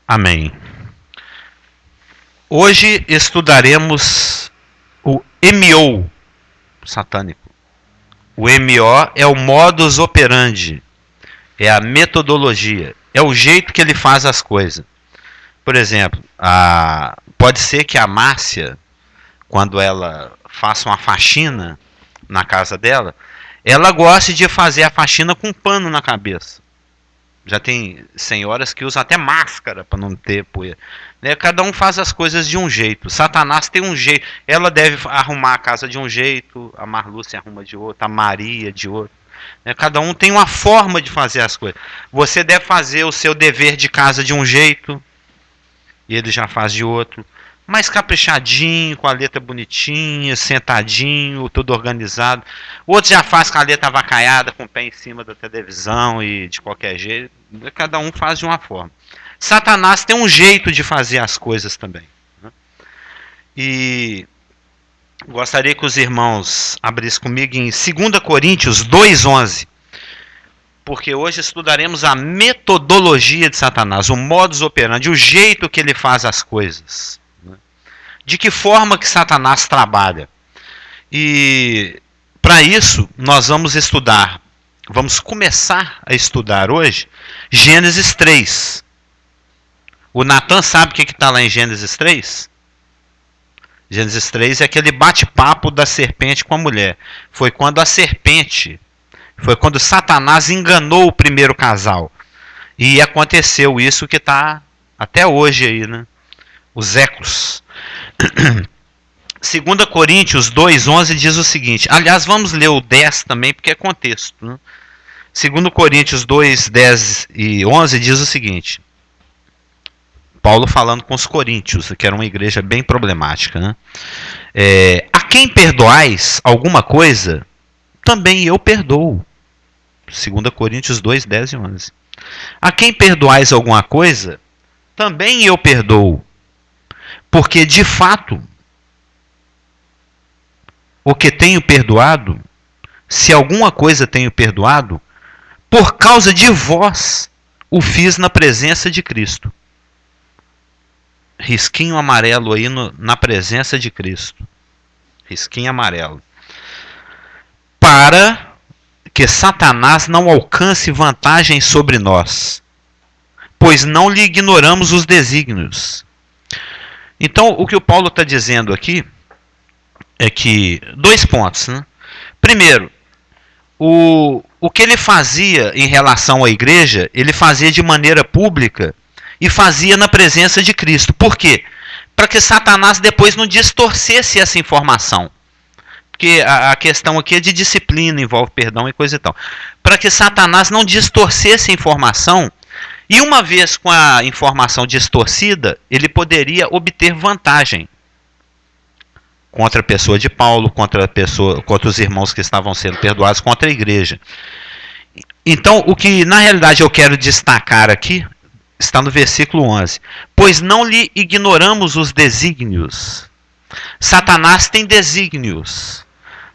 Amém. Hoje estudaremos o MO satânico. O MO é o modus operandi, é a metodologia, é o jeito que ele faz as coisas. Por exemplo, pode ser que a Márcia, quando ela faça uma faxina na casa dela, ela goste de fazer a faxina com pano na cabeça. Já tem senhoras que usam até máscara para não ter poeira. Cada um faz as coisas de um jeito. Satanás tem um jeito. Ela deve arrumar a casa de um jeito, a Marlúcia arruma de outro, a Maria de outro. Cada um tem uma forma de fazer as coisas. Você deve fazer o seu dever de casa de um jeito, e ele já faz de outro. Mais caprichadinho, com a letra bonitinha, sentadinho, tudo organizado. Outro já faz com a letra avacaiada, com o pé em cima da televisão e de qualquer jeito. Cada um faz de uma forma. Satanás tem um jeito de fazer as coisas também. E gostaria que os irmãos abrissem comigo em 2 Coríntios 2:11. Porque hoje estudaremos a metodologia de Satanás, o modus operandi, o jeito que ele faz as coisas. De que forma que Satanás trabalha. E para isso nós vamos começar a estudar hoje Gênesis 3. O Natan sabe o que está lá em Gênesis 3? Gênesis 3 é aquele bate-papo da serpente com a mulher. Foi quando Satanás enganou o primeiro casal. E aconteceu isso que está até hoje aí, né? Os ecos. 2 Coríntios 2:11 diz o seguinte. Aliás, vamos ler o 10 também, porque é contexto. Né? 2 Coríntios 2:10 e 11 diz o seguinte. Paulo falando com os coríntios, que era uma igreja bem problemática. Né? A quem perdoais alguma coisa, também eu perdoo. 2 Coríntios 2:10 e 11. A quem perdoais alguma coisa, também eu perdoo. Porque, de fato, o que tenho perdoado, se alguma coisa tenho perdoado, por causa de vós, o fiz na presença de Cristo. Risquinho amarelo aí na presença de Cristo. Risquinho amarelo. Para que Satanás não alcance vantagem sobre nós, pois não lhe ignoramos os desígnios. Então, o que o Paulo está dizendo aqui é que, 2 pontos. Né? Primeiro, o que ele fazia em relação à igreja, ele fazia de maneira pública e fazia na presença de Cristo. Por quê? Para que Satanás depois não distorcesse essa informação. Porque a questão aqui é de disciplina, envolve perdão e coisa e tal. Para que Satanás não distorcesse a informação. E uma vez com a informação distorcida, ele poderia obter vantagem contra a pessoa de Paulo, contra os irmãos que estavam sendo perdoados, contra a igreja. Então, o que na realidade eu quero destacar aqui está no versículo 11. Pois não lhe ignoramos os desígnios. Satanás tem desígnios.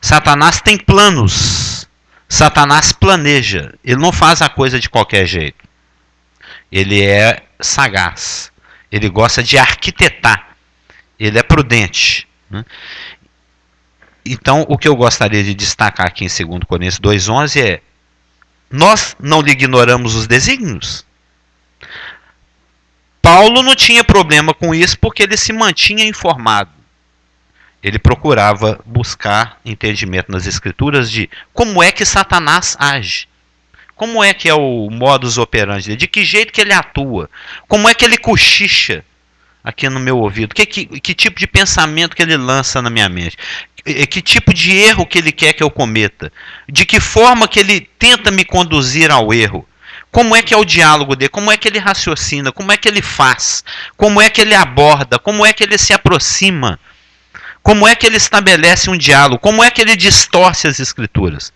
Satanás tem planos. Satanás planeja. Ele não faz a coisa de qualquer jeito. Ele é sagaz. Ele gosta de arquitetar. Ele é prudente. Né? Então, o que eu gostaria de destacar aqui em 2 Coríntios 2:11 é: nós não lhe ignoramos os desígnios? Paulo não tinha problema com isso porque ele se mantinha informado. Ele procurava buscar entendimento nas escrituras de como é que Satanás age. Como é que é o modus operandi dele? De que jeito que ele atua? Como é que ele cochicha aqui no meu ouvido? Que tipo de pensamento que ele lança na minha mente? Que tipo de erro que ele quer que eu cometa? De que forma que ele tenta me conduzir ao erro? Como é que é o diálogo dele? Como é que ele raciocina? Como é que ele faz? Como é que ele aborda? Como é que ele se aproxima? Como é que ele estabelece um diálogo? Como é que ele distorce as escrituras?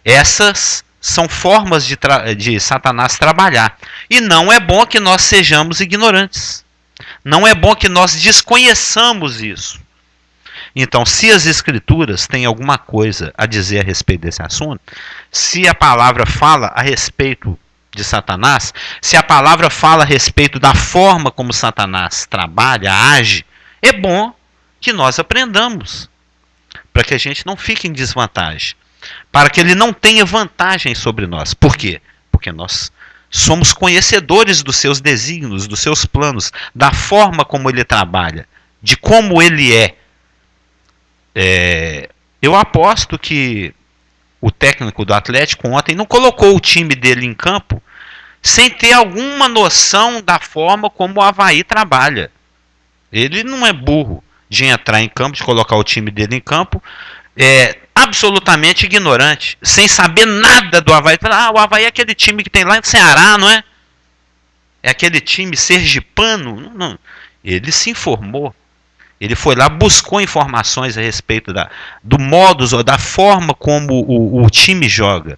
Essas são formas de Satanás trabalhar. E não é bom que nós sejamos ignorantes. Não é bom que nós desconheçamos isso. Então, se as escrituras têm alguma coisa a dizer a respeito desse assunto, se a palavra fala a respeito de Satanás, se a palavra fala a respeito da forma como Satanás trabalha, age, é bom que nós aprendamos, para que a gente não fique em desvantagem, para que ele não tenha vantagem sobre nós. Por quê? Porque nós somos conhecedores dos seus desígnios, dos seus planos, da forma como ele trabalha, de como ele é. Eu aposto que o técnico do Atlético ontem não colocou o time dele em campo sem ter alguma noção da forma como o Avaí trabalha. Ele não é burro de entrar em campo, de colocar o time dele em campo, absolutamente ignorante, sem saber nada do Avaí. O Avaí é aquele time que tem lá no Ceará, não é? É aquele time sergipano? Não. Ele se informou. Ele foi lá, buscou informações a respeito do modus ou da forma como o time joga.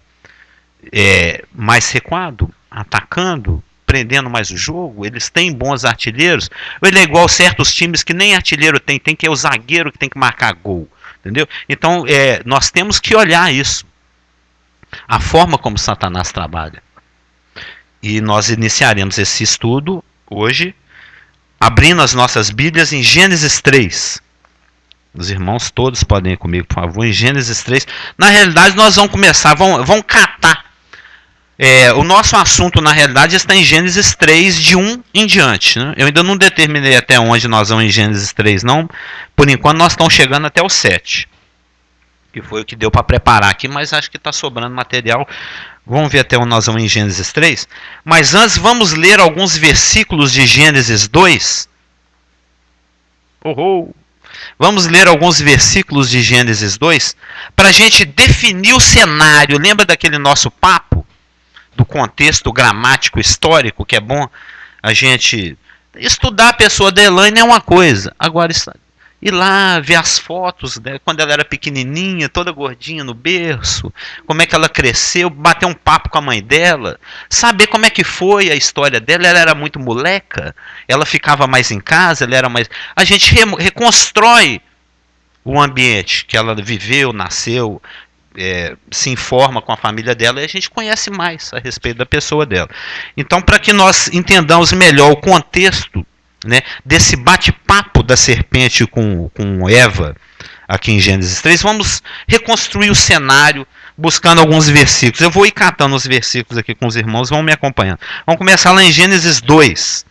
Mais recuado, atacando, prendendo mais o jogo. Eles têm bons artilheiros. Ele é igual certos times que nem artilheiro tem que é o zagueiro que tem que marcar gol. Entendeu? Então, nós temos que olhar isso. A forma como Satanás trabalha. E nós iniciaremos esse estudo hoje, abrindo as nossas Bíblias em Gênesis 3. Os irmãos todos podem ir comigo, por favor, em Gênesis 3. Na realidade, nós vamos começar, vamos catar. O nosso assunto, na realidade, está em Gênesis 3, de 1 em diante. Né? Eu ainda não determinei até onde nós vamos em Gênesis 3, não. Por enquanto, nós estamos chegando até o 7. Que foi o que deu para preparar aqui, mas acho que está sobrando material. Vamos ver até onde nós vamos em Gênesis 3. Mas antes, vamos ler alguns versículos de Gênesis 2. Vamos ler alguns versículos de Gênesis 2 para a gente definir o cenário. Lembra daquele nosso papo? Do contexto gramático histórico, que é bom a gente estudar a pessoa da Elaine é uma coisa. Agora, ir lá ver as fotos dela, quando ela era pequenininha, toda gordinha no berço, como é que ela cresceu, bater um papo com a mãe dela, saber como é que foi a história dela. Ela era muito moleca, ela ficava mais em casa, ela era mais... A gente reconstrói o ambiente que ela viveu, nasceu, se informa com a família dela e a gente conhece mais a respeito da pessoa dela. Então, para que nós entendamos melhor o contexto, né, desse bate-papo da serpente com Eva, aqui em Gênesis 3, vamos reconstruir o cenário buscando alguns versículos. Eu vou ir catando os versículos aqui com os irmãos, vão me acompanhando. Vamos começar lá em Gênesis 2,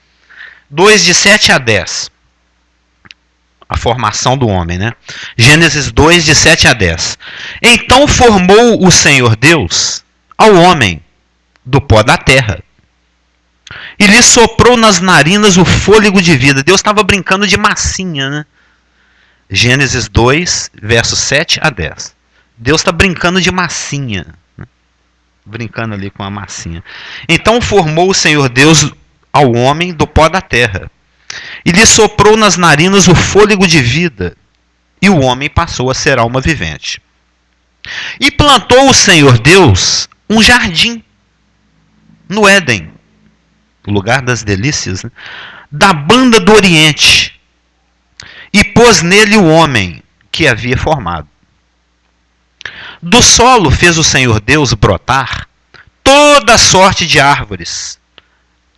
de 7 a 10. A formação do homem, né? Gênesis 2, de 7 a 10. Então formou o Senhor Deus ao homem do pó da terra e lhe soprou nas narinas o fôlego de vida. Deus estava brincando de massinha, né? Gênesis 2, versos 7 a 10. Deus está brincando de massinha, né? Brincando ali com a massinha. Então formou o Senhor Deus ao homem do pó da terra e lhe soprou nas narinas o fôlego de vida, e o homem passou a ser alma vivente. E plantou o Senhor Deus um jardim no Éden, o lugar das delícias, né, da banda do Oriente, e pôs nele o homem que havia formado. Do solo fez o Senhor Deus brotar toda sorte de árvores,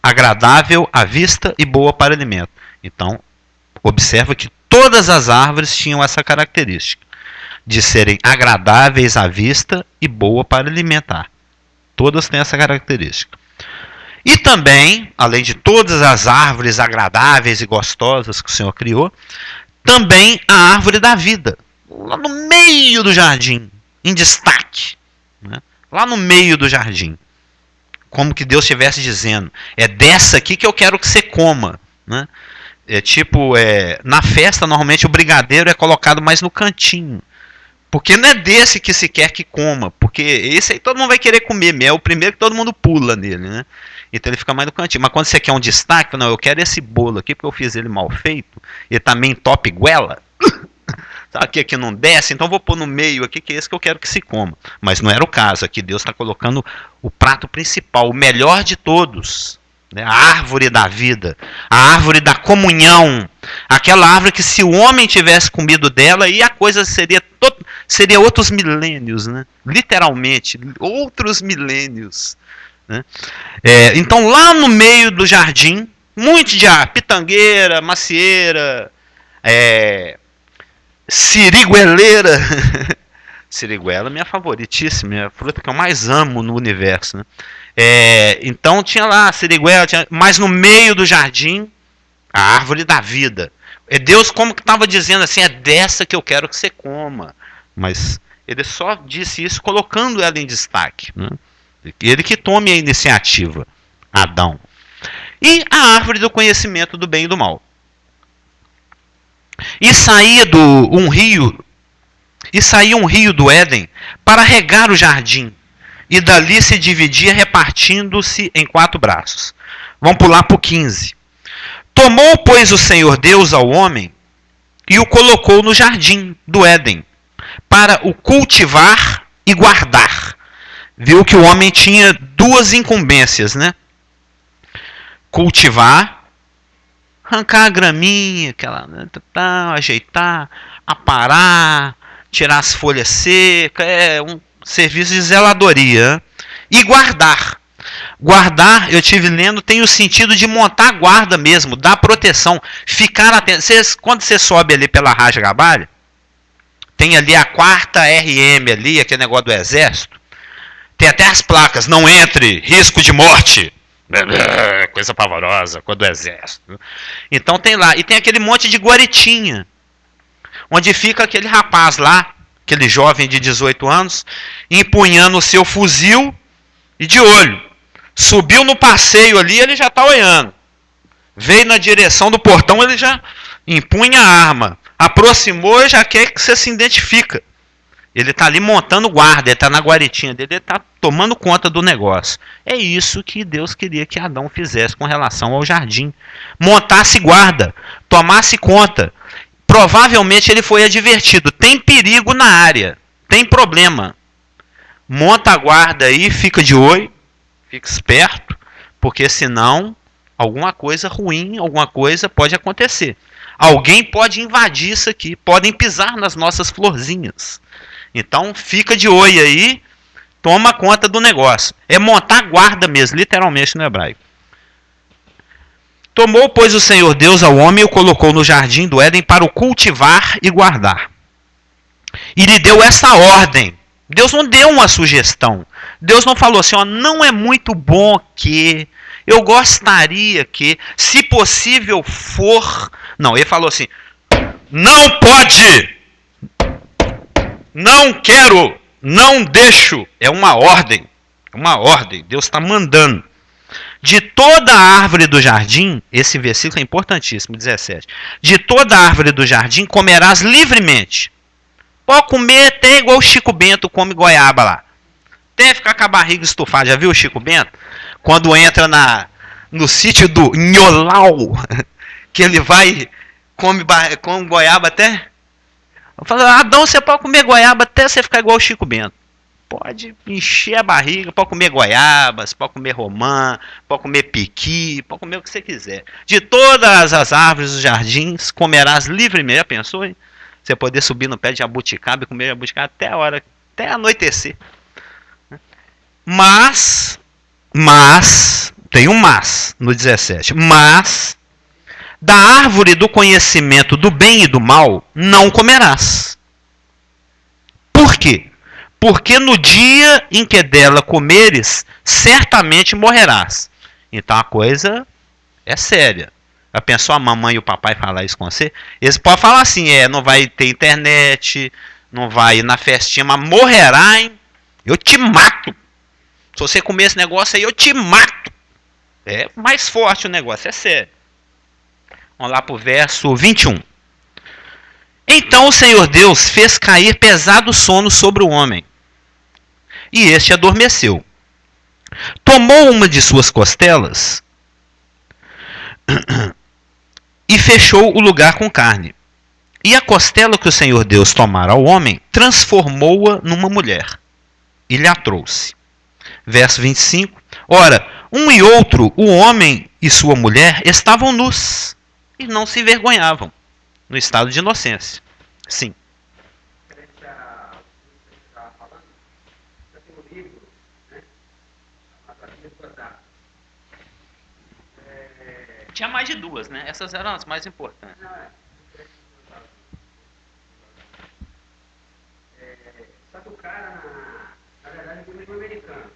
agradável à vista e boa para alimento. Então, observa que todas as árvores tinham essa característica de serem agradáveis à vista e boa para alimentar. Todas têm essa característica. E também, além de todas as árvores agradáveis e gostosas que o Senhor criou, também a árvore da vida, lá no meio do jardim, em destaque, né? Lá no meio do jardim. Como que Deus estivesse dizendo, é dessa aqui que eu quero que você coma, né? Na festa, normalmente o brigadeiro é colocado mais no cantinho. Porque não é desse que se quer que coma. Porque esse aí todo mundo vai querer comer. É o primeiro que todo mundo pula nele, né? Então ele fica mais no cantinho. Mas quando você quer um destaque, não, eu quero esse bolo aqui porque eu fiz ele mal feito. Ele tá meio top goela. Aqui não desce, então vou pôr no meio aqui, que é esse que eu quero que se coma. Mas não era o caso. Aqui Deus está colocando o prato principal, o melhor de todos. A árvore da vida, a árvore da comunhão, aquela árvore que se o homem tivesse comido dela, aí a coisa seria outros milênios, né? Literalmente, outros milênios, né? Então, lá no meio do jardim, monte de pitangueira, macieira, sirigueleira. Siriguela é minha favoritíssima, minha fruta que eu mais amo no universo, né? Então tinha lá siriguela, mas no meio do jardim, a árvore da vida. Deus como que estava dizendo assim, é dessa que eu quero que você coma. Mas ele só disse isso colocando ela em destaque, né? Ele que tome a iniciativa, Adão. E a árvore do conhecimento do bem e do mal. E saía um rio do Éden para regar o jardim. E dali se dividia, repartindo-se em 4 braços. Vamos pular para o 15. Tomou, pois, o Senhor Deus ao homem e o colocou no jardim do Éden, para o cultivar e guardar. Viu que o homem tinha 2 incumbências, né? Cultivar, arrancar a graminha, ajeitar, aparar, tirar as folhas secas, um serviço de zeladoria. E guardar. Guardar, eu tive lendo, tem o sentido de montar guarda mesmo, dar proteção, ficar atento. Quando você sobe ali pela Raja Gabalha, tem ali a 4ª RM ali, aquele negócio do exército. Tem até as placas, não entre, risco de morte. Coisa pavorosa, coisa do exército. Então tem lá, e tem aquele monte de guaritinha, onde fica aquele rapaz lá, aquele jovem de 18 anos, empunhando o seu fuzil e de olho. Subiu no passeio ali, ele já está olhando. Veio na direção do portão, ele já empunha a arma. Aproximou e já quer que você se identifica. Ele está ali montando guarda, ele está na guaritinha dele, ele está tomando conta do negócio. É isso que Deus queria que Adão fizesse com relação ao jardim. Montasse guarda, tomasse conta. Provavelmente ele foi advertido. Tem perigo na área, tem problema. Monta a guarda aí, fica de olho, fica esperto, porque senão alguma coisa ruim, alguma coisa pode acontecer. Alguém pode invadir isso aqui, podem pisar nas nossas florzinhas. Então fica de olho aí, toma conta do negócio. É montar guarda mesmo, literalmente no hebraico. Tomou, pois, o Senhor Deus ao homem e o colocou no jardim do Éden para o cultivar e guardar. E lhe deu essa ordem. Deus não deu uma sugestão. Deus não falou assim, ó, não é muito bom que, eu gostaria que, se possível for... Não, ele falou assim, não pode, não quero, não deixo. É uma ordem, Deus está mandando. De toda a árvore do jardim, esse versículo é importantíssimo, 17. De toda a árvore do jardim comerás livremente. Pode comer até igual o Chico Bento come goiaba lá. Até ficar com a barriga estufada. Já viu o Chico Bento? Quando entra no sítio do Nholau, que ele vai, come goiaba até... Eu falo, Adão, você pode comer goiaba até você ficar igual o Chico Bento. Pode encher a barriga, pode comer goiabas, pode comer romã, pode comer piqui, pode comer o que você quiser. De todas as árvores dos jardins, comerás livremente. Já pensou, hein? Você poder subir no pé de jabuticaba e comer jabuticaba até anoitecer. Mas, tem um mas no 17. Mas, da árvore do conhecimento do bem e do mal, não comerás. Por quê? Porque no dia em que dela comeres, certamente morrerás. Então a coisa é séria. Já pensou a mamãe e o papai falar isso com você? Eles podem falar assim, não vai ter internet, não vai ir na festinha, mas morrerá, hein? Eu te mato. Se você comer esse negócio aí, eu te mato. É mais forte o negócio, é sério. Vamos lá para o verso 21. Então o Senhor Deus fez cair pesado sono sobre o homem. E este adormeceu. Tomou uma de suas costelas e fechou o lugar com carne. E a costela que o Senhor Deus tomara ao homem, transformou-a numa mulher. E lhe a trouxe. Verso 25. Ora, um e outro, o homem e sua mulher, estavam nus e não se envergonhavam, no estado de inocência. Sim. Tinha mais de duas, né? Essas eram as mais importantes. Só que o cara, na verdade, ele foi americano.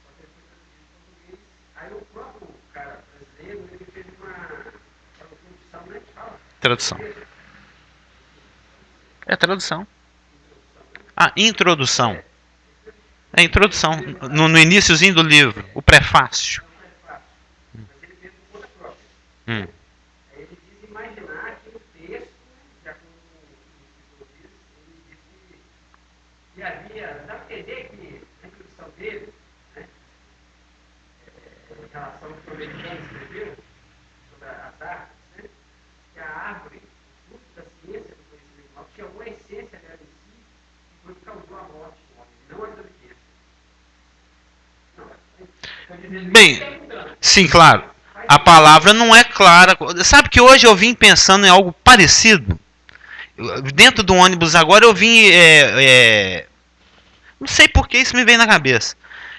Só que ele foi traduzido em português. Aí o próprio cara brasileiro, ele fez uma tradução, né? Tradução. É tradução. Ah, introdução. É introdução. No iníciozinho do livro, o prefácio. Mas ele fez por conta própria. Hum. Aí ele diz imaginar que no texto, já como o escritor diz, ele disse que havia, dá para entender que a introdução dele, né, em relação ao que o americano escreveu sobre as árvores, né, que a árvore, o fruto da ciência do conhecimento mal, tinha uma essência dela em si, que foi o que causou a morte do homem, não a desobediência. Bem, sim, claro. A palavra não é clara. Sabe que hoje eu vim pensando em algo parecido? Dentro do ônibus agora eu vim... não sei por que isso me veio na cabeça.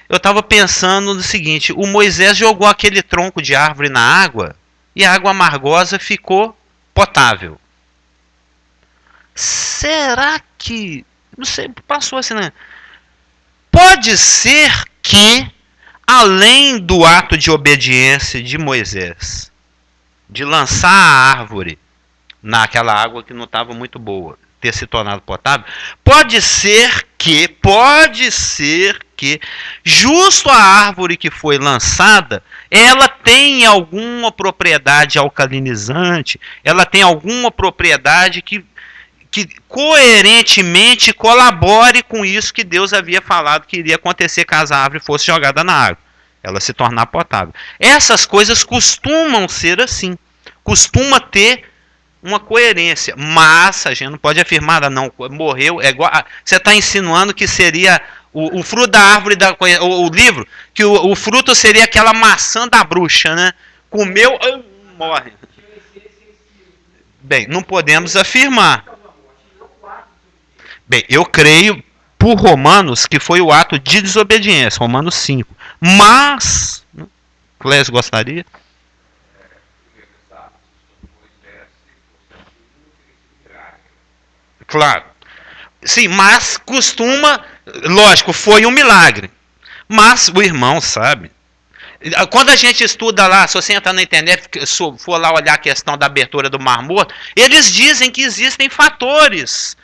Eu estava pensando no seguinte: o Moisés jogou aquele tronco de árvore na água e a água amargosa ficou potável. Será que... não sei, passou assim, né? Pode ser que, além do ato de obediência de Moisés, de lançar a árvore naquela água que não estava muito boa, ter se tornado potável, pode ser que, justo a árvore que foi lançada, ela tem alguma propriedade alcalinizante, ela tem alguma propriedade que coerentemente colabore com isso que Deus havia falado que iria acontecer caso a árvore fosse jogada na água, ela se tornar potável. Essas coisas costumam ser assim, costuma ter uma coerência, mas a gente não pode afirmar, não, morreu, é igual, você está insinuando que seria o fruto da árvore, o livro, que o fruto seria aquela maçã da bruxa, né? Comeu, morre. Bem, não podemos afirmar. Bem, eu creio, por Romanos, que foi o ato de desobediência, Romanos 5. Mas, Clésio gostaria? Claro. Sim, mas costuma, lógico, foi um milagre. Mas o irmão sabe. Quando a gente estuda lá, se você entrar na internet, for lá olhar a questão da abertura do Mar Morto, eles dizem que existem fatores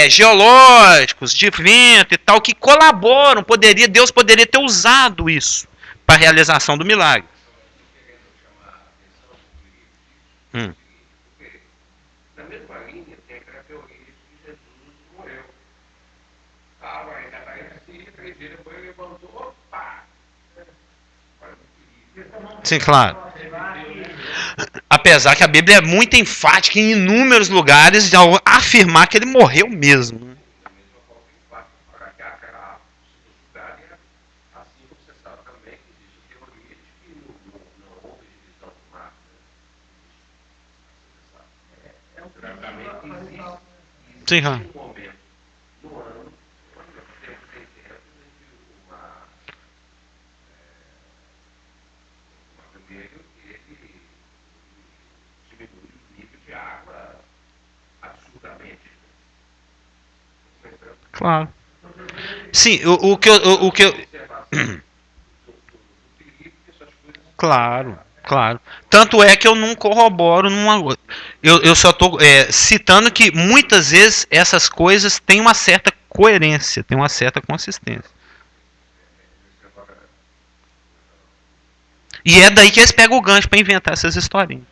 geológicos, de vento e tal, que colaboram. Deus poderia ter usado isso para a realização do milagre. Na mesma linha, tem aquela teoria de que Jesus morreu. Estava ainda assim, 3 dias depois ele levantou, pá! Sim, claro. Apesar que a Bíblia é muito enfática em inúmeros lugares de afirmar que ele morreu mesmo. Sim, claro. Claro. Sim, o que eu... Claro, claro. Tanto é que eu não corroboro numa... Eu só estou citando que muitas vezes essas coisas têm uma certa coerência, têm uma certa consistência. E é daí que eles pegam o gancho para inventar essas historinhas.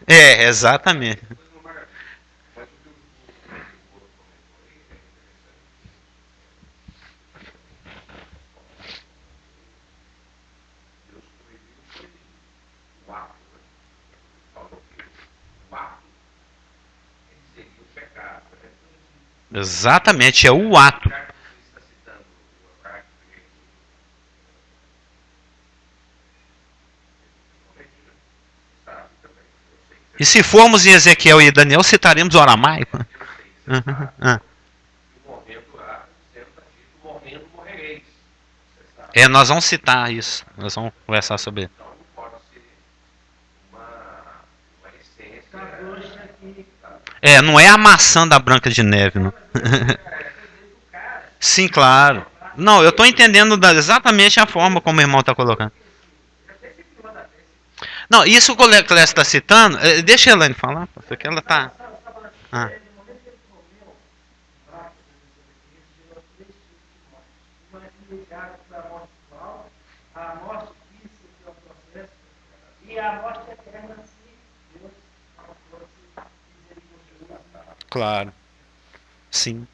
Exatamente. Exatamente, é o ato. E se formos em Ezequiel e Daniel, citaremos o aramaico. Nós vamos citar isso. Nós vamos conversar sobre. Então pode ser uma essência. Não é a maçã da Branca de Neve, não. Sim, claro. Não, eu estou entendendo exatamente a forma como o irmão está colocando. Não, isso que o Clécio está citando, deixa a Elaine falar, porque ela está. Ah. A morte física, que é o processo, e a morte eterna, se Deus não fosse misericordioso. Claro. Sim.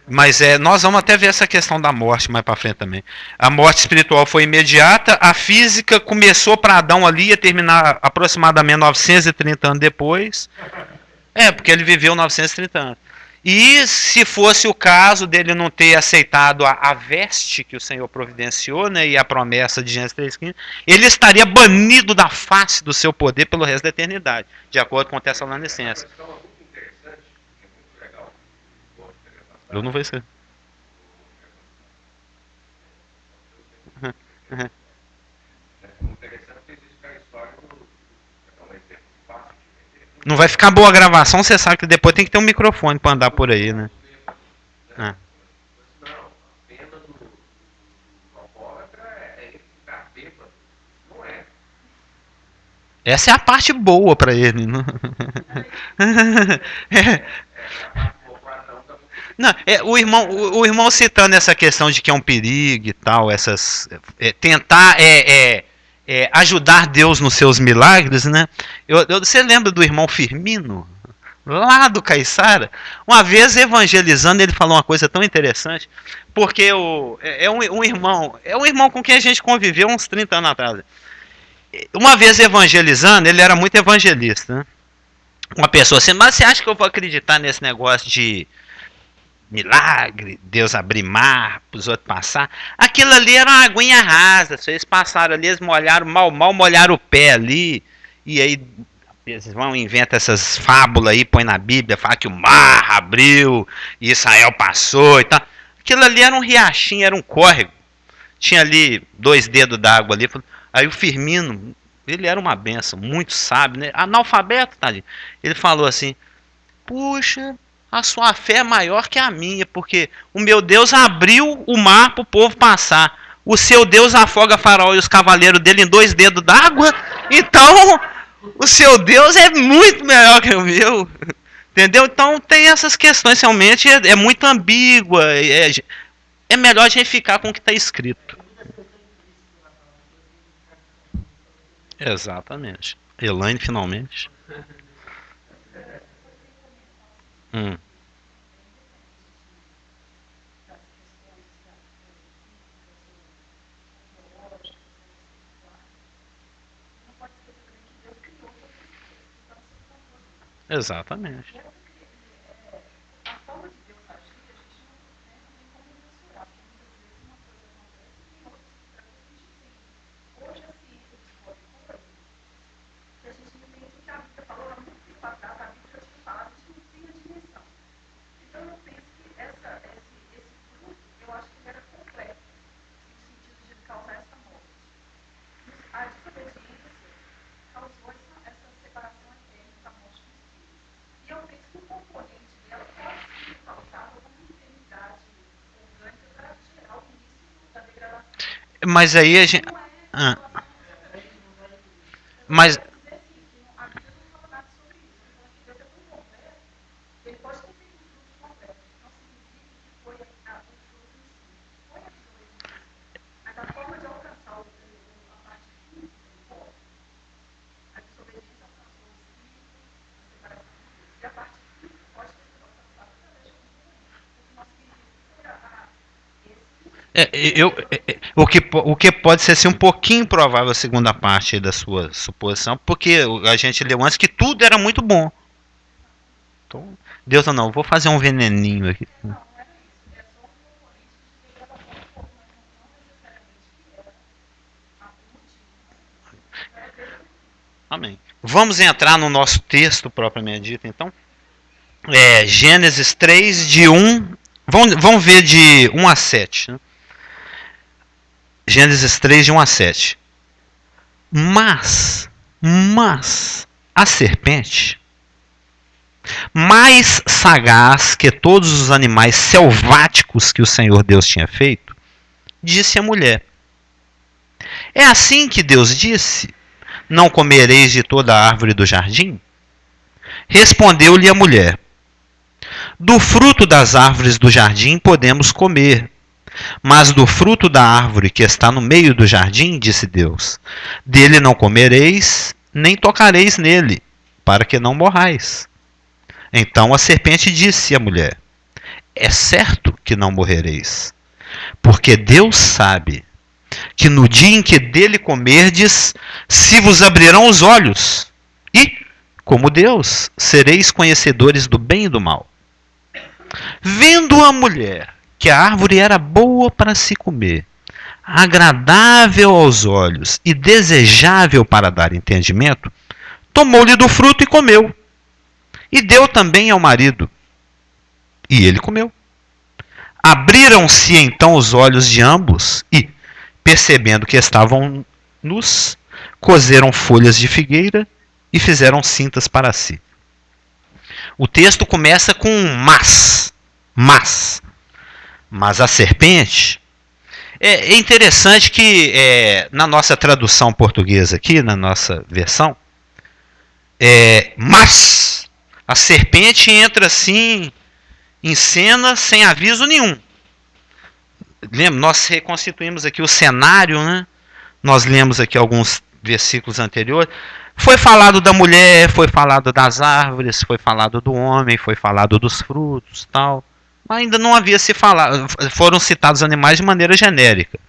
Mas nós vamos até ver essa questão da morte mais para frente também. A morte espiritual foi imediata, a física começou para Adão ali e ia terminar aproximadamente 930 anos depois. Porque ele viveu 930 anos. E se fosse o caso dele não ter aceitado a veste que o Senhor providenciou, né, e a promessa de Gênesis 3,15, ele estaria banido da face do seu poder pelo resto da eternidade, de acordo com Tessalonicenses. Eu não vou esquecer. Não vai ficar boa a gravação, você sabe que depois tem que ter um microfone para andar por aí, né? Não, a pena do alcoólatra é ele ficar bêbado. Não é. Essa é a parte boa para ele. Não? Não, o irmão citando essa questão de que é um perigo e tal, tentar ajudar Deus nos seus milagres, né? Você lembra do irmão Firmino, lá do Caiçara? Uma vez evangelizando, ele falou uma coisa tão interessante, porque um irmão com quem a gente conviveu uns 30 anos atrás. Uma vez evangelizando, ele era muito evangelista, né? Uma pessoa assim, mas você acha que eu vou acreditar nesse negócio de milagre, Deus abrir mar para os outros passar? Aquilo ali era uma aguinha rasa. Se eles passaram ali, eles molharam, mal molharam o pé ali. E aí eles vão inventar essas fábulas aí, põe na Bíblia, fala que o mar abriu e Israel passou e tal. Aquilo ali era um riachinho, era um córrego. Tinha ali 2 dedos d'água ali. Aí o Firmino, ele era uma benção, muito sábio, né? Analfabeto, tadinho. Ele falou assim: puxa, a sua fé é maior que a minha, porque o meu Deus abriu o mar para o povo passar. O seu Deus afoga Faraó e os cavaleiros dele em 2 dedos d'água. Então, o seu Deus é muito melhor que o meu. Entendeu? Então, tem essas questões, realmente é muito ambígua. É melhor a gente ficar com o que está escrito. Exatamente. Elaine, finalmente. Exatamente. Mas aí a gente. Mas. O que pode ser assim, um pouquinho improvável a segunda parte da sua suposição, porque a gente leu antes que tudo era muito bom. Então, Deus não, vou fazer um veneninho aqui. Amém. Vamos entrar no nosso texto propriamente dito, então. Gênesis 3, de 1. Vamos ver de 1 a 7. Né? Gênesis 3, de 1 a 7. Mas a serpente, mais sagaz que todos os animais selváticos que o Senhor Deus tinha feito, disse à mulher: é assim que Deus disse: não comereis de toda a árvore do jardim? Respondeu-lhe a mulher: do fruto das árvores do jardim podemos comer, mas do fruto da árvore que está no meio do jardim, disse Deus, dele não comereis, nem tocareis nele, para que não morrais. Então a serpente disse à mulher: é certo que não morrereis, porque Deus sabe que no dia em que dele comerdes, se vos abrirão os olhos, e, como Deus, sereis conhecedores do bem e do mal. Vendo a mulher que a árvore era boa para se comer, agradável aos olhos e desejável para dar entendimento, tomou-lhe do fruto e comeu. E deu também ao marido, e ele comeu. Abriram-se então os olhos de ambos e, percebendo que estavam nus, coseram folhas de figueira e fizeram cintas para si. O texto começa com mas a serpente. É interessante que na nossa tradução portuguesa aqui, na nossa versão, mas a serpente entra assim em cena sem aviso nenhum. Lembra, nós reconstituímos aqui o cenário, né? Nós lemos aqui alguns versículos anteriores. Foi falado da mulher, foi falado das árvores, foi falado do homem, foi falado dos frutos, tal. Ainda não havia se falado, foram citados animais de maneira genérica.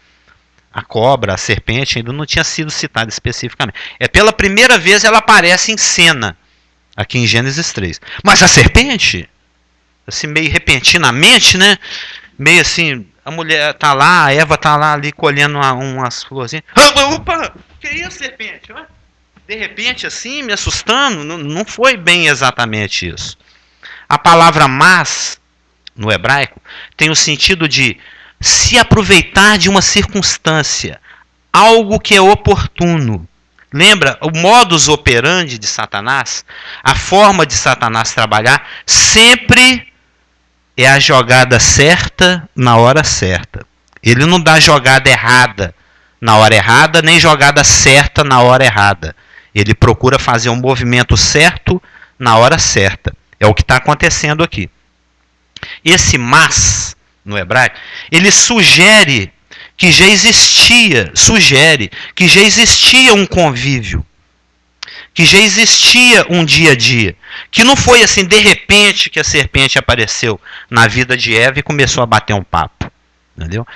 A cobra, a serpente ainda não tinha sido citada especificamente. Pela primeira vez ela aparece em cena, aqui em Gênesis 3. Mas a serpente, assim meio repentinamente, né? Meio assim, a mulher tá lá, a Eva tá lá ali colhendo umas florzinhas. Opa, que é isso, serpente? De repente assim, me assustando, não foi bem exatamente isso. A palavra mas, no hebraico, tem o sentido de se aproveitar de uma circunstância, algo que é oportuno. Lembra, o modus operandi de Satanás, a forma de Satanás trabalhar, sempre é a jogada certa na hora certa. Ele não dá jogada errada na hora errada, nem jogada certa na hora errada. Ele procura fazer um movimento certo na hora certa. É o que está acontecendo aqui. Esse mas, no hebraico, ele sugere que já existia um convívio, que já existia um dia a dia, que não foi assim de repente que a serpente apareceu na vida de Eva e começou a bater um papo, entendeu?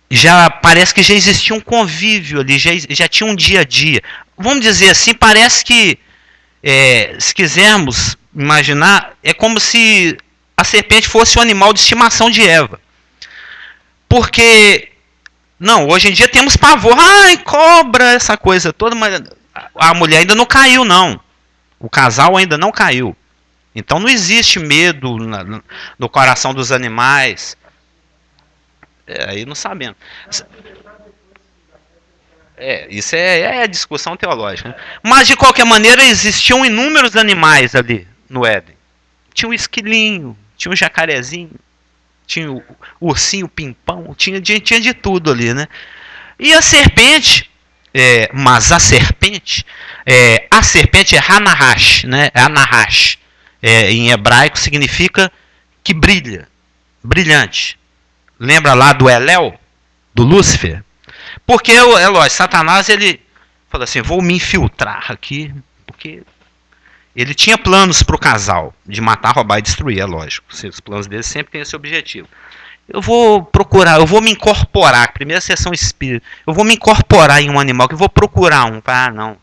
Já parece que já existia um convívio ali, já tinha um dia a dia. Vamos dizer assim, parece que, se quisermos imaginar, é como se a serpente fosse o animal de estimação de Eva. Porque, não, hoje em dia temos pavor, ai, cobra, essa coisa toda, mas a mulher ainda não caiu, não. O casal ainda não caiu. Então não existe medo no coração dos animais. Aí não sabemos. Isso é discussão teológica, né? Mas de qualquer maneira existiam inúmeros animais ali no Éden. Tinha o esquilinho, tinha o jacarezinho, tinha o ursinho pimpão, tinha de tudo ali, né? E a serpente, mas a serpente é Hanahash, né? Anahash, em hebraico significa que brilha, brilhante. Lembra lá do Elel, do Lúcifer? Porque, é lógico, Satanás, ele fala assim, vou me infiltrar aqui, porque ele tinha planos para o casal, de matar, roubar e destruir, é lógico. Os planos dele sempre têm esse objetivo. Eu vou procurar, eu vou me incorporar, primeira sessão espírita, eu vou me incorporar em um animal, que eu vou procurar um. Ah, não,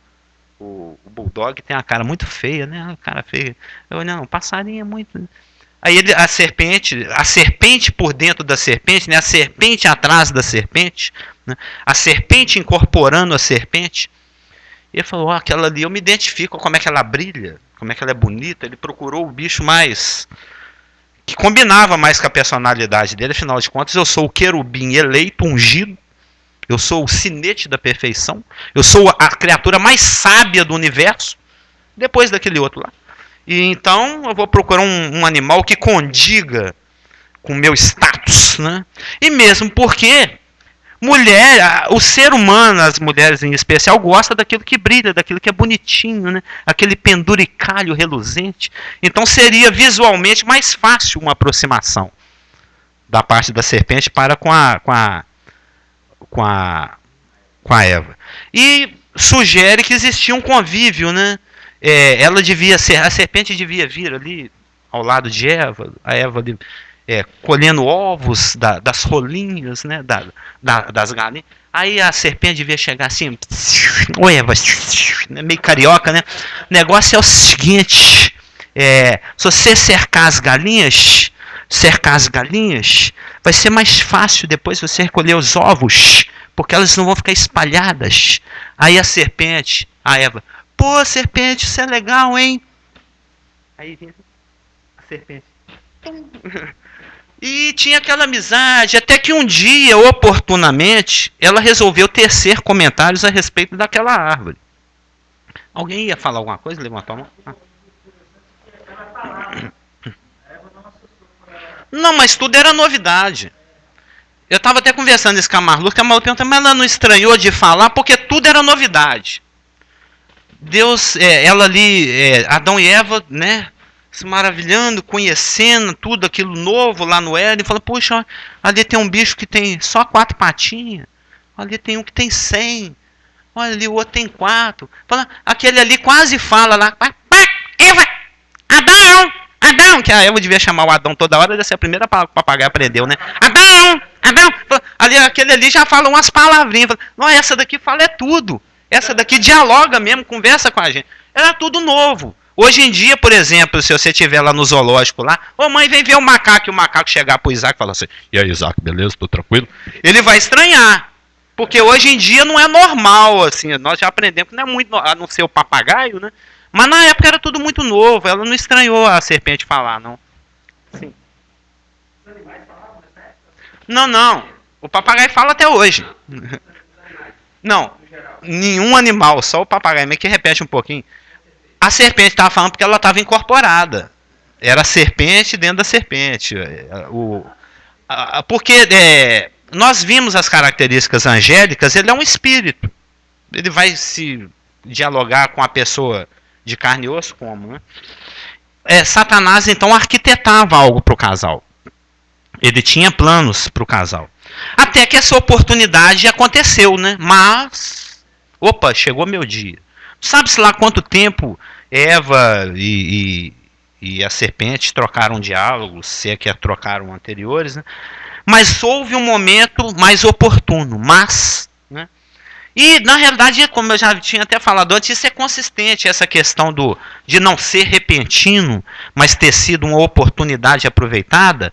o bulldog tem uma cara muito feia, né? Uma cara feia. Não, o passarinho é muito... Aí a serpente por dentro da serpente, né? A serpente atrás da serpente, né? A serpente incorporando a serpente. E ele falou, aquela ali eu me identifico, como é que ela brilha, como é que ela é bonita. Ele procurou o bicho mais que combinava mais com a personalidade dele. Afinal de contas, eu sou o querubim eleito, ungido. Eu sou o sinete da perfeição. Eu sou a criatura mais sábia do universo. Depois daquele outro lá. E então eu vou procurar um animal que condiga com o meu status, né? E mesmo porque o ser humano, as mulheres em especial, gosta daquilo que brilha, daquilo que é bonitinho, né? Aquele penduricalho reluzente. Então seria visualmente mais fácil uma aproximação da parte da serpente para com a Eva. E sugere que existia um convívio, né? A serpente devia vir ali ao lado de Eva, a Eva ali, colhendo ovos das rolinhas, né? Das galinhas. Aí a serpente devia chegar assim, oi Eva, meio carioca, né? O negócio é o seguinte, se você cercar as galinhas, vai ser mais fácil depois você recolher os ovos, porque elas não vão ficar espalhadas. Aí a serpente, a Eva, pô, serpente, isso é legal, hein? Aí vinha a serpente. E tinha aquela amizade, até que um dia, oportunamente, ela resolveu tecer comentários a respeito daquela árvore. Alguém ia falar alguma coisa? Levantou a mão? Não, mas tudo era novidade. Eu estava até conversando isso com a Marlu perguntando, mas ela não estranhou de falar, porque tudo era novidade. Deus, ela ali, Adão e Eva, né, se maravilhando, conhecendo tudo aquilo novo lá no Éden, e fala, puxa, ali tem um bicho que tem só 4 patinhas, ali tem um que tem 100, olha ali o outro tem 4. Fala, aquele ali quase fala lá, Eva, Adão, que a Eva devia chamar o Adão toda hora, deve ser a primeira papagaia aprendeu, né? Adão, ali, aquele ali já fala umas palavrinhas, fala, não, essa daqui fala tudo. Essa daqui dialoga mesmo, conversa com a gente. Era tudo novo. Hoje em dia, por exemplo, se você estiver lá no zoológico lá, ô mãe, vem ver o macaco, e o macaco chegar pro Isaac e falar assim, e aí Isaac, beleza, tô tranquilo? Ele vai estranhar. Porque hoje em dia não é normal, assim, nós já aprendemos que não é muito, a não ser o papagaio, né? Mas na época era tudo muito novo, ela não estranhou a serpente falar, não. Sim. Não. O papagaio fala até hoje. Não, nenhum animal, só o papagaio, meio que repete um pouquinho. A serpente estava falando porque ela estava incorporada. Era a serpente dentro da serpente. Porque nós vimos as características angélicas, ele é um espírito. Ele vai se dialogar com a pessoa de carne e osso, como, né? Satanás, então, arquitetava algo para o casal. Ele tinha planos para o casal. Até que essa oportunidade aconteceu, né? Mas, chegou meu dia. Sabe-se lá quanto tempo Eva e a serpente trocaram diálogos, se é que trocaram anteriores, né? Mas houve um momento mais oportuno, né? E, na realidade, como eu já tinha até falado antes, isso é consistente, essa questão de não ser repentino, mas ter sido uma oportunidade aproveitada,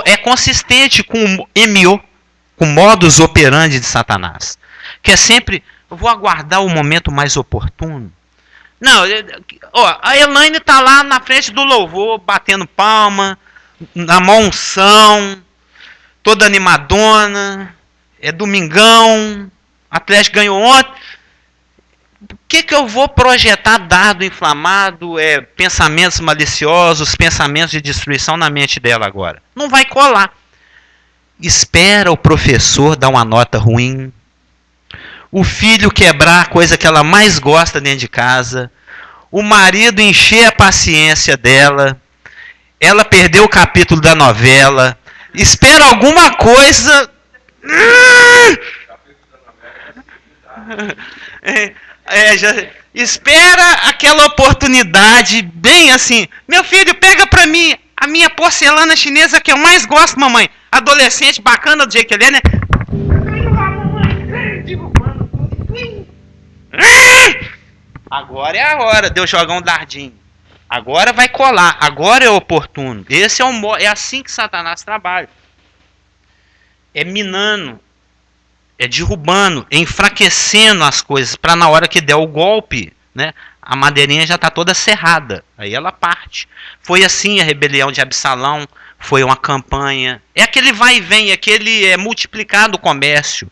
é consistente com o modus operandi de Satanás. Que é sempre, eu vou aguardar o momento mais oportuno. Não, a Elaine está lá na frente do louvor, batendo palma, na mão unção, toda animadona, é domingão, Atlético ganhou ontem. O que eu vou projetar dardo inflamado, pensamentos maliciosos, pensamentos de destruição na mente dela agora? Não vai colar. Espera o professor dar uma nota ruim, o filho quebrar a coisa que ela mais gosta dentro de casa, o marido encher a paciência dela, ela perdeu o capítulo da novela, espera alguma coisa... espera aquela oportunidade bem assim, meu filho, pega pra mim a minha porcelana chinesa que eu mais gosto, mamãe. Adolescente bacana do jeito que ele é, né? Agora é a hora de eu jogar um dardinho. Agora vai colar, agora é oportuno. Esse é assim que Satanás trabalha. É minando, é derrubando, é enfraquecendo as coisas, para na hora que der o golpe, né, a madeirinha já está toda serrada, aí ela parte. Foi assim a rebelião de Absalão, foi uma campanha. É aquele vai e vem, aquele multiplicado o comércio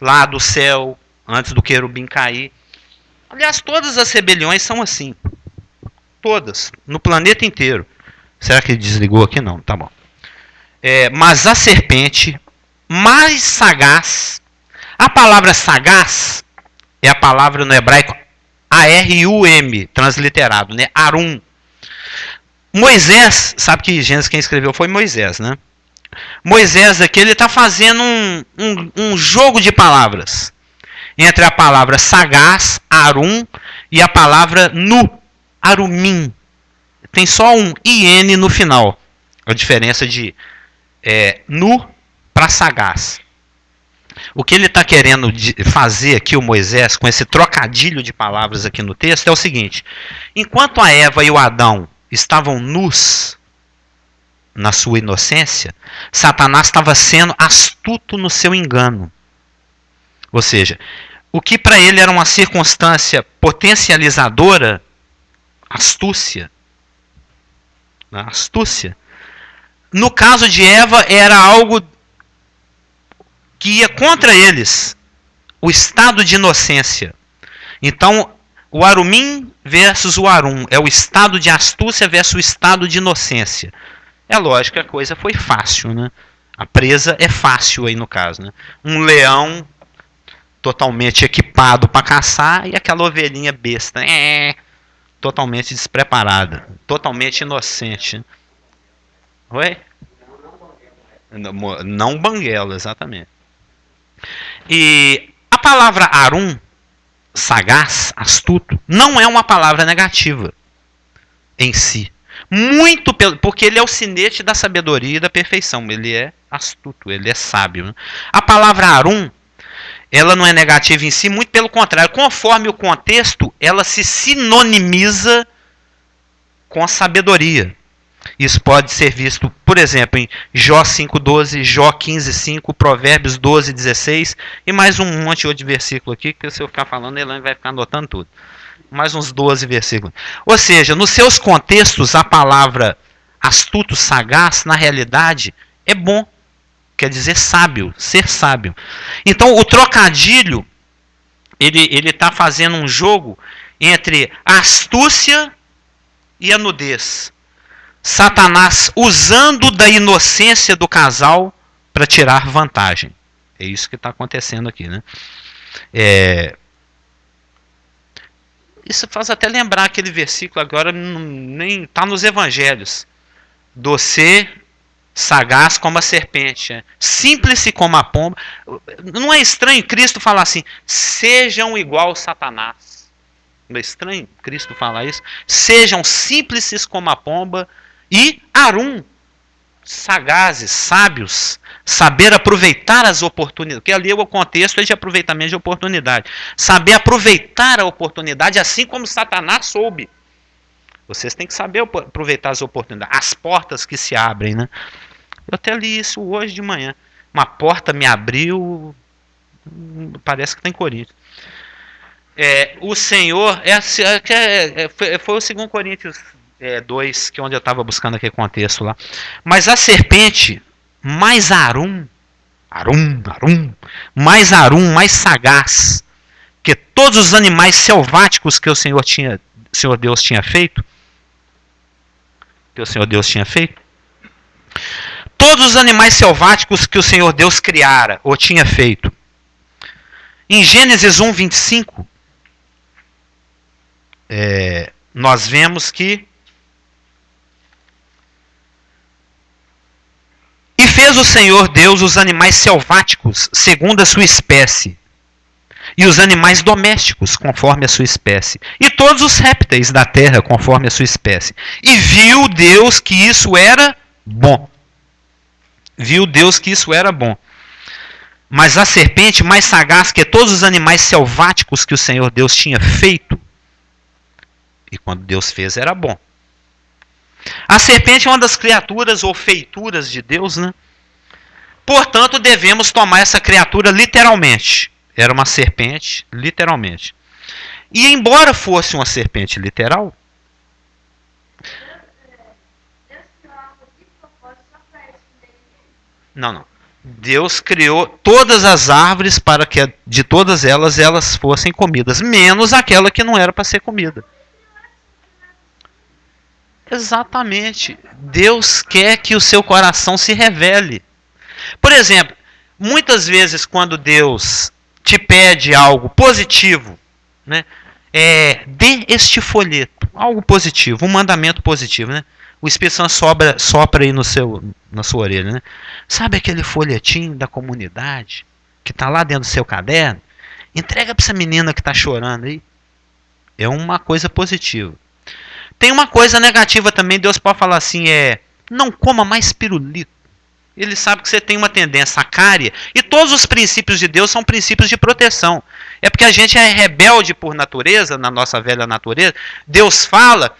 lá do céu, antes do querubim cair. Aliás, todas as rebeliões são assim. Todas, no planeta inteiro. Será que ele desligou aqui? Não, tá bom. Mas a serpente mais sagaz, a palavra sagaz é a palavra no hebraico A-R-U-M, transliterado, né? Arum. Moisés, sabe que Gênesis quem escreveu foi Moisés, né? Moisés aqui, ele está fazendo um jogo de palavras entre a palavra sagaz, arum, e a palavra nu, arumim. Tem só um IN no final. A diferença de nu para sagaz. O que ele está querendo fazer aqui, o Moisés, com esse trocadilho de palavras aqui no texto, é o seguinte: enquanto a Eva e o Adão estavam nus na sua inocência, Satanás estava sendo astuto no seu engano. Ou seja, o que para ele era uma circunstância potencializadora, astúcia. Astúcia. No caso de Eva, era algo que ia contra eles, o estado de inocência. Então, o arumim versus o arum é o estado de astúcia versus o estado de inocência. É lógico que a coisa foi fácil, né? A presa é fácil aí no caso, né? Um leão totalmente equipado para caçar e aquela ovelhinha besta, totalmente despreparada, totalmente inocente. Oi? Não banguela, exatamente. E a palavra arum, sagaz, astuto, não é uma palavra negativa em si. Muito porque ele é o sinete da sabedoria e da perfeição. Ele é astuto, ele é sábio. Né? A palavra arum, ela não é negativa em si, muito pelo contrário. Conforme o contexto, ela se sinonimiza com a sabedoria. Isso pode ser visto, por exemplo, em Jó 5,12, Jó 15,5, Provérbios 12,16 e mais um monte de versículo aqui, que se eu ficar falando, Elaine vai ficar anotando tudo. Mais uns 12 versículos. Ou seja, nos seus contextos, a palavra astuto, sagaz, na realidade, é bom. Quer dizer sábio, ser sábio. Então, o trocadilho, ele está fazendo um jogo entre a astúcia e a nudez. Satanás usando da inocência do casal para tirar vantagem. É isso que está acontecendo aqui, né? Isso faz até lembrar aquele versículo agora, nem está nos evangelhos. Do ser sagaz como a serpente, simples como a pomba. Não é estranho Cristo falar assim, sejam igual Satanás. Não é estranho Cristo falar isso? Sejam simples como a pomba e arum, sagazes, sábios, saber aproveitar as oportunidades. Porque ali o contexto é de aproveitamento de oportunidade. Saber aproveitar a oportunidade assim como Satanás soube. Vocês têm que saber aproveitar as oportunidades, as portas que se abrem, né? Eu até li isso hoje de manhã. Uma porta me abriu, parece que está em Coríntios. O Senhor, foi o 2 Coríntios 2, que é onde eu estava buscando aquele contexto lá. Mas a serpente, mais arum, mais sagaz, que todos os animais selváticos que o Senhor Deus tinha feito, todos os animais selváticos que o Senhor Deus criara ou tinha feito. Em Gênesis 1, 25, nós vemos que e fez o Senhor Deus os animais selváticos segundo a sua espécie, e os animais domésticos conforme a sua espécie, e todos os répteis da terra conforme a sua espécie. E viu Deus que isso era bom. Mas a serpente, mais sagaz que todos os animais selváticos que o Senhor Deus tinha feito, e quando Deus fez era bom. A serpente é uma das criaturas ou feituras de Deus, né? Portanto, devemos tomar essa criatura literalmente. Era uma serpente, literalmente. E embora fosse uma serpente literal, Não, não. Deus criou todas as árvores para que de todas elas fossem comidas, menos aquela que não era para ser comida. Exatamente. Deus quer que o seu coração se revele. Por exemplo, muitas vezes quando Deus te pede algo positivo, né, dê este folheto, algo positivo, um mandamento positivo, né? O Espírito Santo sopra aí na sua orelha, né? Sabe aquele folhetinho da comunidade que está lá dentro do seu caderno? Entrega para essa menina que está chorando aí. É uma coisa positiva. Tem uma coisa negativa também, Deus pode falar assim, não coma mais pirulito. Ele sabe que você tem uma tendência sacária. E todos os princípios de Deus são princípios de proteção. É porque a gente é rebelde por natureza, na nossa velha natureza. Deus fala,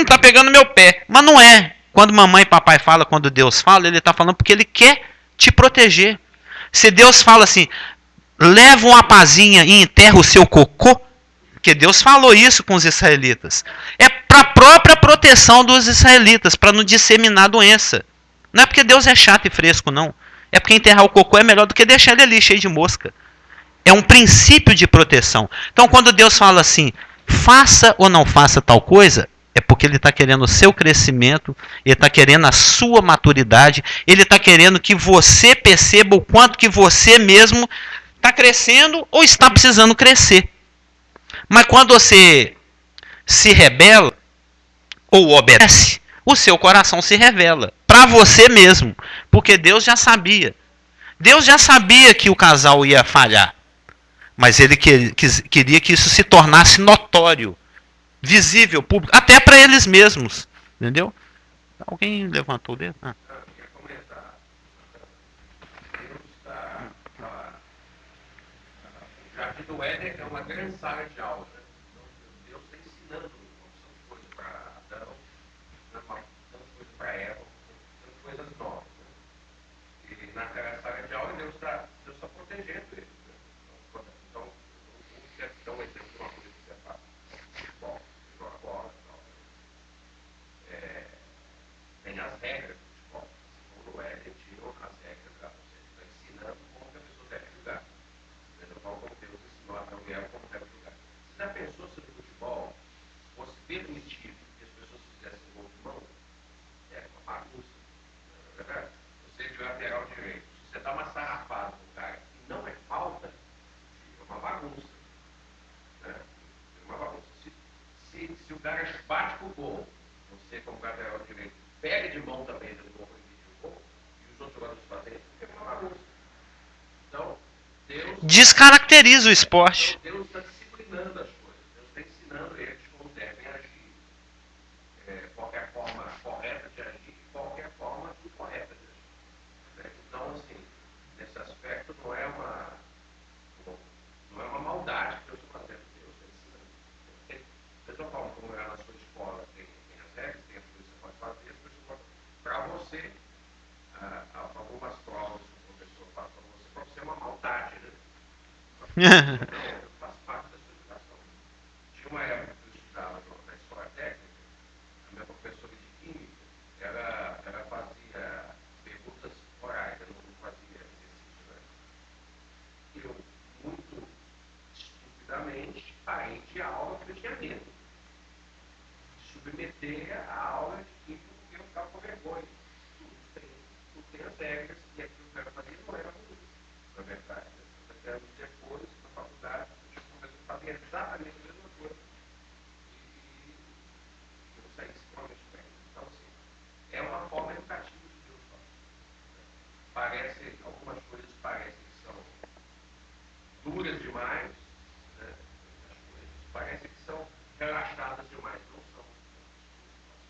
tá pegando meu pé. Mas não é. Quando mamãe e papai falam, quando Deus fala, ele está falando porque ele quer te proteger. Se Deus fala assim, leva uma pazinha e enterra o seu cocô, porque Deus falou isso com os israelitas. É para a própria proteção dos israelitas, para não disseminar a doença. Não é porque Deus é chato e fresco, não. É porque enterrar o cocô é melhor do que deixar ele ali cheio de mosca. É um princípio de proteção. Então, quando Deus fala assim, faça ou não faça tal coisa, é porque Ele está querendo o seu crescimento, Ele está querendo a sua maturidade, Ele está querendo que você perceba o quanto que você mesmo está crescendo ou está precisando crescer. Mas quando você se rebela ou obedece, o seu coração se revela para você mesmo, porque Deus já sabia. Deus já sabia que o casal ia falhar, mas ele queria que isso se tornasse notório, visível, público, até para eles mesmos, entendeu? Alguém levantou o dedo? Eu queria comentar. Deus está. O Jardim do Éden é uma grande sala de aula. Né? Então, Deus está ensinando uma coisas para Adão, dando coisas para Eva, dando coisas novas. Né? E naquela sala de aula, Deus está protegendo eles. Né? Então, quero dar um exemplo de uma coisa que você faz. Futebol, joga bola e tal. Tem as regras do futebol. Segundo o Éden, tinham as regras lá. Você está ensinando como que a pessoa deve jogar. Como Deus ensinou a Adão e Eva como deve jogar. Você já pensou se no futebol fosse permitido que as pessoas fizessem gol de mão? É uma bagunça. Não é verdade? Você de lateral direito, se você dá uma sarrafada no cara e não é falta, é uma bagunça. Né? É uma bagunça. Se o cara bate pro gol, você como lateral direito, pega de mão também no gol e gol, e os outros jogadores fazem isso, é uma bagunça. Então, Deus Descaracteriza o esporte. Deus está disciplinando as coisas. Deus está ensinando eles como devem agir. Qual é a forma correta de agir e qual é a forma incorreta de agir. Né? Então, assim, nesse aspecto não é uma maldade que Deus está fazendo. Deus está ensinando. Da mesma forma como é na sua escola, tem as regras, tem as coisas que você pode fazer, para você, algumas provas que o professor faz para você é uma maldade, né? Faz parte da sua educação. Tinha uma época que eu estudava na escola técnica, a minha professora de química, ela fazia perguntas orais, ela não fazia exercício, né? Eu, muito estupidamente, parei de aula porque eu tinha medo de submeter a aula de química porque eu ficava com vergonha. Tudo tem as regras e aquilo que eu quero fazer não era ruim, na verdade. Anos depois, na faculdade, eu comecei a fazer exatamente a mesma coisa. E eu saí extremamente bem. Então, assim, é uma forma educativa de Deus falar. Algumas coisas parecem que são duras demais, né? As coisas parecem que são relaxadas demais. Não são.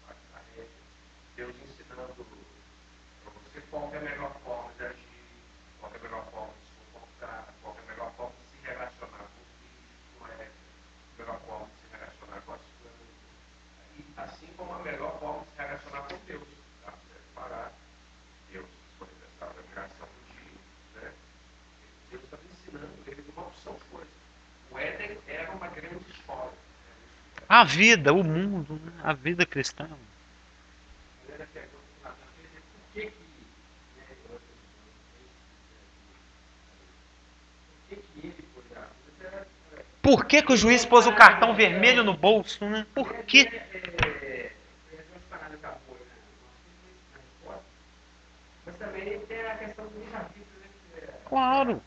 Faz parte da regra. Deus ensinando para você qual é a melhor forma de agir, qual é a melhor forma de se comportar, qual é a melhor forma de se relacionar com os filhos, com a melhor forma de se relacionar com as coisas. E assim como a melhor forma de se relacionar com Deus. Tá? Você parar, Deus manifestar a admiração contigo, né? Deus está ensinando ele uma opção de coisas. O Éden era uma grande escola. A vida, o mundo, a vida cristã. Por que por que o juiz pôs o cartão vermelho no bolso, né? Por quê? Mas também tem a questão do livre-arbítrio, né? Claro.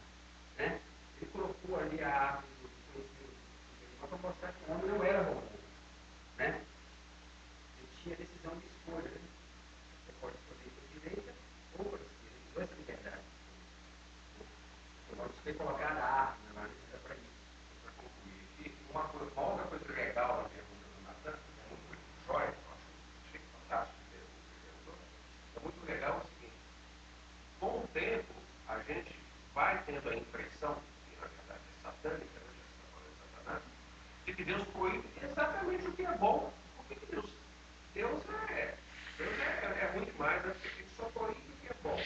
Né? Ele colocou ali a árvore do conhecimento para mostrar que o homem não era robô. Né? Ele tinha decisão de escolha. Né? Você pode escolher para a direita ou para a esquerda. Essa liberdade. Você pode escolher colocar a árvore na lista para isso. Para concluir aqui, uma outra coisa legal na pergunta do Natan, é muito jóia, eu achei fantástico a pergunta que ele perguntou. É muito legal o seguinte: com o tempo, a gente vai tendo a impressão, que na verdade é satânica, né, já está falando de Satanás, de que Deus proíbe exatamente o que é bom. Por que Deus é ruim demais, né? Porque ele só proíbe o que é bom.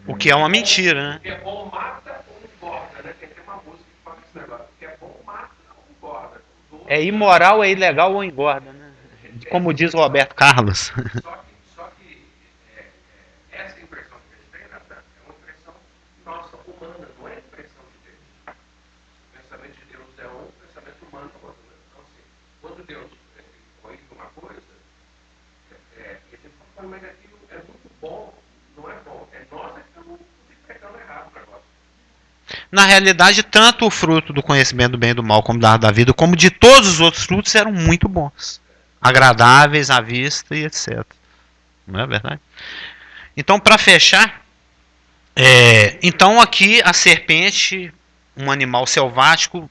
O que é uma mentira, O né? que é bom mata ou engorda, né? Tem uma música que fala esse negócio. O que é bom mata ou engorda. É imoral, é ilegal ou engorda, né? Como diz o Roberto Carlos. Só que essa impressão que a gente tem, Natan, é uma impressão nossa, humana, não é impressão de Deus. O pensamento de Deus é um, o pensamento humano é outro. Né? Então, assim, quando Deus proíbe uma coisa, esse mas aquilo é muito bom, não é bom. É nós que estamos interpretando errado o negócio. Na realidade, tanto o fruto do conhecimento do bem e do mal como da árvore da vida, como de todos os outros frutos, eram muito bons. Agradáveis à vista e etc. Não é verdade? Então, para fechar, então aqui a serpente, um animal selvático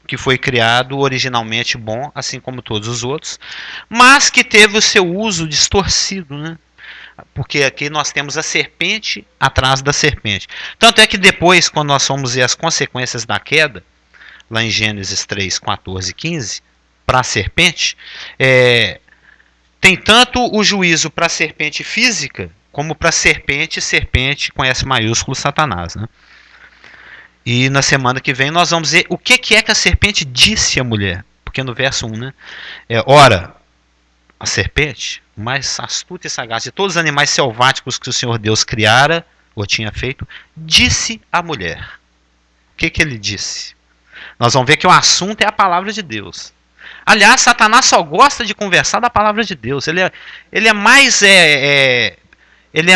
que foi criado originalmente bom, assim como todos os outros, mas que teve o seu uso distorcido, né? Porque aqui nós temos a serpente atrás da serpente. Tanto é que depois, quando nós fomos ver as consequências da queda, lá em Gênesis 3, 14 e 15, para a serpente, tem tanto o juízo para a serpente física, como para a serpente com S maiúsculo, Satanás. Né? E na semana que vem nós vamos ver o que é que a serpente disse à mulher. Porque no verso 1, né? Ora, a serpente, o mais astuta e sagaz de todos os animais selváticos que o Senhor Deus criara, ou tinha feito, disse à mulher. O que ele disse? Nós vamos ver que o assunto é a palavra de Deus. Aliás, Satanás só gosta de conversar da palavra de Deus. Ele é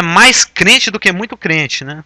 mais crente do que muito crente, né?